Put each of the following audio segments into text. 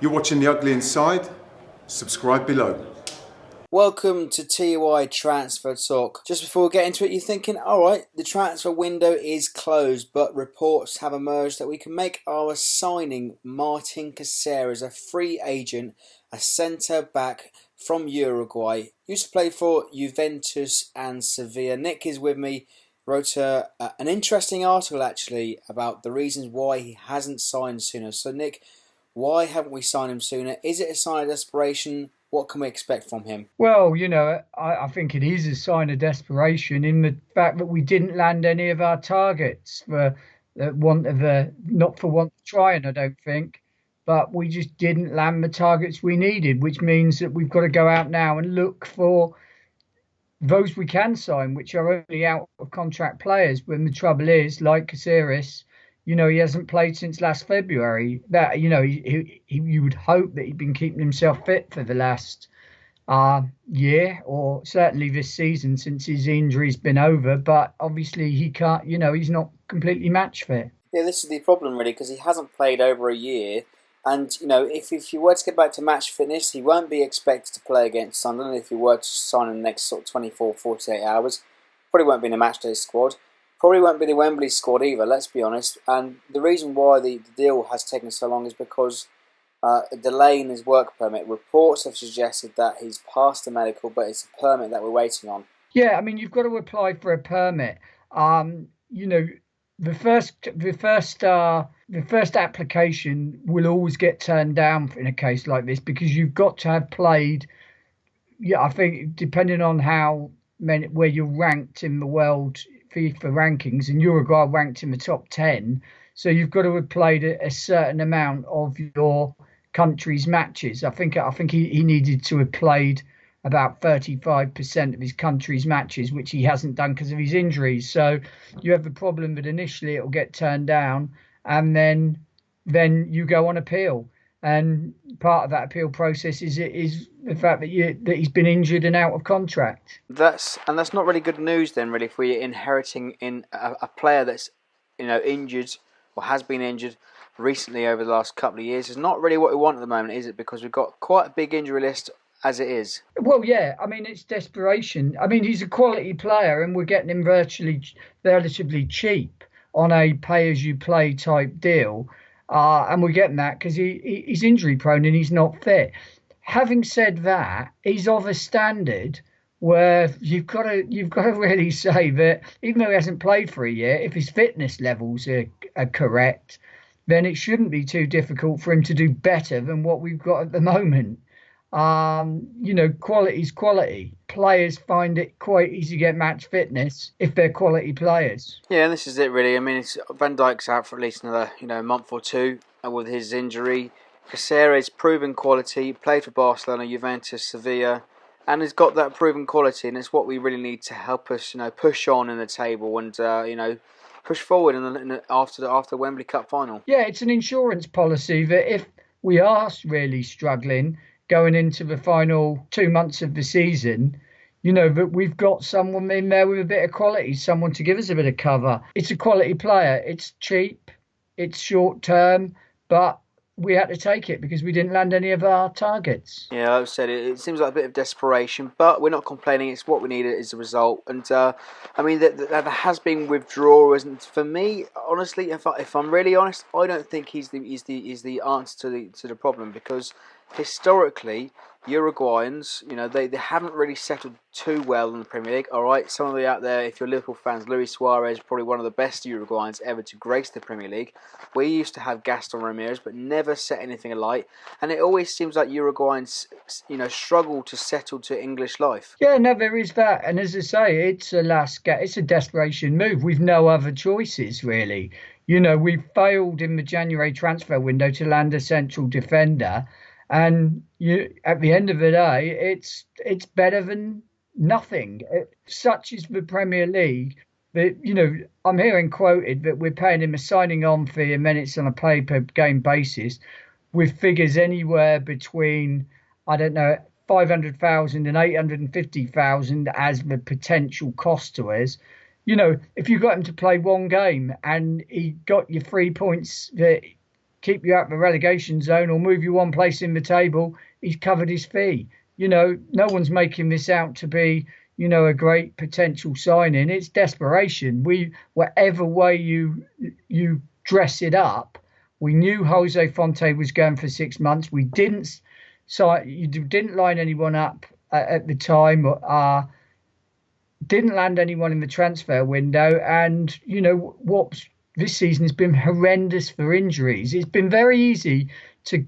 You're watching The Ugly Inside? Subscribe below. Welcome to TUI Transfer Talk. Just before we get into it, you're thinking, alright, the transfer window is closed, but reports have emerged that we can make our signing Martin Caceres, a free agent, a centre-back from Uruguay. Used to play for Juventus and Sevilla. Nick is with me. Wrote an interesting article, actually, about the reasons why he hasn't signed sooner. So, Nick, why haven't we signed him sooner? Is it a sign of desperation? What can we expect from him? Well, I think it is a sign of desperation in the fact that we didn't land any of our targets not for want of trying, I don't think, but we just didn't land the targets we needed, which means that we've got to go out now and look for those we can sign, which are only out of contract players. When the trouble is, like Caceres, he hasn't played since last February. That you would hope that he'd been keeping himself fit for the last year, or certainly this season since his injury's been over. But obviously he can't. He's not completely match fit. Yeah, this is the problem really, because he hasn't played over a year. And if you were to get back to match fitness, he won't be expected to play against Sunderland. If you were to sign in the next sort of 24, 48 hours, probably won't be in the matchday squad. Probably won't be the Wembley squad either, let's be honest. And the reason why the deal has taken so long is because a delay in his work permit. Reports have suggested that he's passed the medical, but it's a permit that we're waiting on. Yeah, I mean, you've got to apply for a permit. The first application will always get turned down in a case like this because you've got to have played. Yeah, I think depending on where you're ranked in the world FIFA rankings, and Uruguay ranked in the top 10, so you've got to have played a certain amount of your country's matches. I think he needed to have played about 35% of his country's matches, which he hasn't done because of his injuries. So you have the problem that initially it will get turned down, and then you go on appeal. And part of that appeal process is the fact that he's been injured and out of contract. That's not really good news then, really, if we're inheriting in a player that's injured or has been injured recently over the last couple of years. It's not really what we want at the moment, is it? Because we've got quite a big injury list as it is. Well, yeah, I mean, it's desperation. I mean, he's a quality player and we're getting him relatively cheap on a pay-as-you-play type deal. And we're getting that because he's injury prone and he's not fit. Having said that, he's of a standard where you've got to really say that even though he hasn't played for a year, if his fitness levels are correct, then it shouldn't be too difficult for him to do better than what we've got at the moment. Quality's quality. Players find it quite easy to get match fitness if they're quality players. Yeah, and this is it really. I mean, Van Dijk's out for at least another month or two with his injury. Caceres, proven quality, played for Barcelona, Juventus, Sevilla, and has got that proven quality, and it's what we really need to help us, push on in the table and push forward after the Wembley Cup final. Yeah, it's an insurance policy that if we are really struggling going into the final 2 months of the season, that we've got someone in there with a bit of quality, someone to give us a bit of cover. It's a quality player. It's cheap. It's short term, but we had to take it because we didn't land any of our targets. Yeah, like I said, it seems like a bit of desperation, but we're not complaining. It's what we needed as a result. And I mean, there has been withdrawals, and for me, honestly, if I'm really honest, I don't think he's the answer to the problem, because historically, Uruguayans, they haven't really settled too well in the Premier League. All right, some of you out there, if you're Liverpool fans, Luis Suarez, probably one of the best Uruguayans ever to grace the Premier League. We used to have Gaston Ramirez, but never set anything alight. And it always seems like Uruguayans, struggle to settle to English life. Yeah, no, there is that. And as I say, it's a desperation move. We've no other choices, really. We've failed in the January transfer window to land a central defender. And at the end of the day, it's better than nothing. Such is the Premier League that, I'm hearing quoted that we're paying him a signing on fee and then it's on a pay per game basis with figures anywhere between, 500,000 and 850,000 as the potential cost to us. If you got him to play one game and he got you 3 points that keep you out of the relegation zone or move you one place in the table, he's covered his fee. You know, no one's making this out to be, you know, a great potential signing. It's desperation. Whatever way you dress it up, we knew Jose Fonte was going for 6 months. We didn't you didn't line anyone up at the time, didn't land anyone in the transfer window, and you know what, this season has been horrendous for injuries. It's been very easy to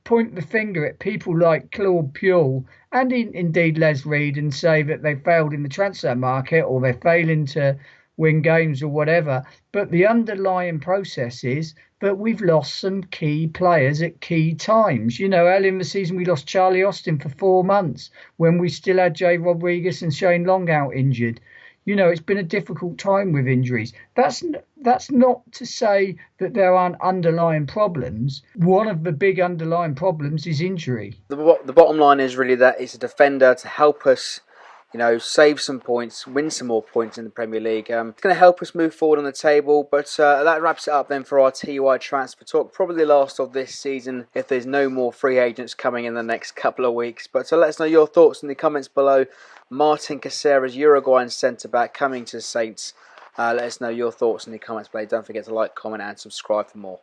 point the finger at people like Claude Puel and indeed Les Reed and say that they failed in the transfer market or they're failing to win games or whatever. But the underlying process is that we've lost some key players at key times. You know, early in the season, we lost Charlie Austin for 4 months when we still had Jay Rodriguez and Shane Long out injured. You know, it's been a difficult time with injuries. That's not to say that there aren't underlying problems. One of the big underlying problems is injury. The bottom line is really that it's a defender to help us, you know, save some points, win some more points in the Premier League. It's going to help us move forward on the table. But that wraps it up then for our TUI transfer talk. Probably the last of this season if there's no more free agents coming in the next couple of weeks. But let us know your thoughts in the comments below. Martin Caceres, Uruguayan centre-back, coming to Saints. Let us know your thoughts in the comments below. Don't forget to like, comment and subscribe for more.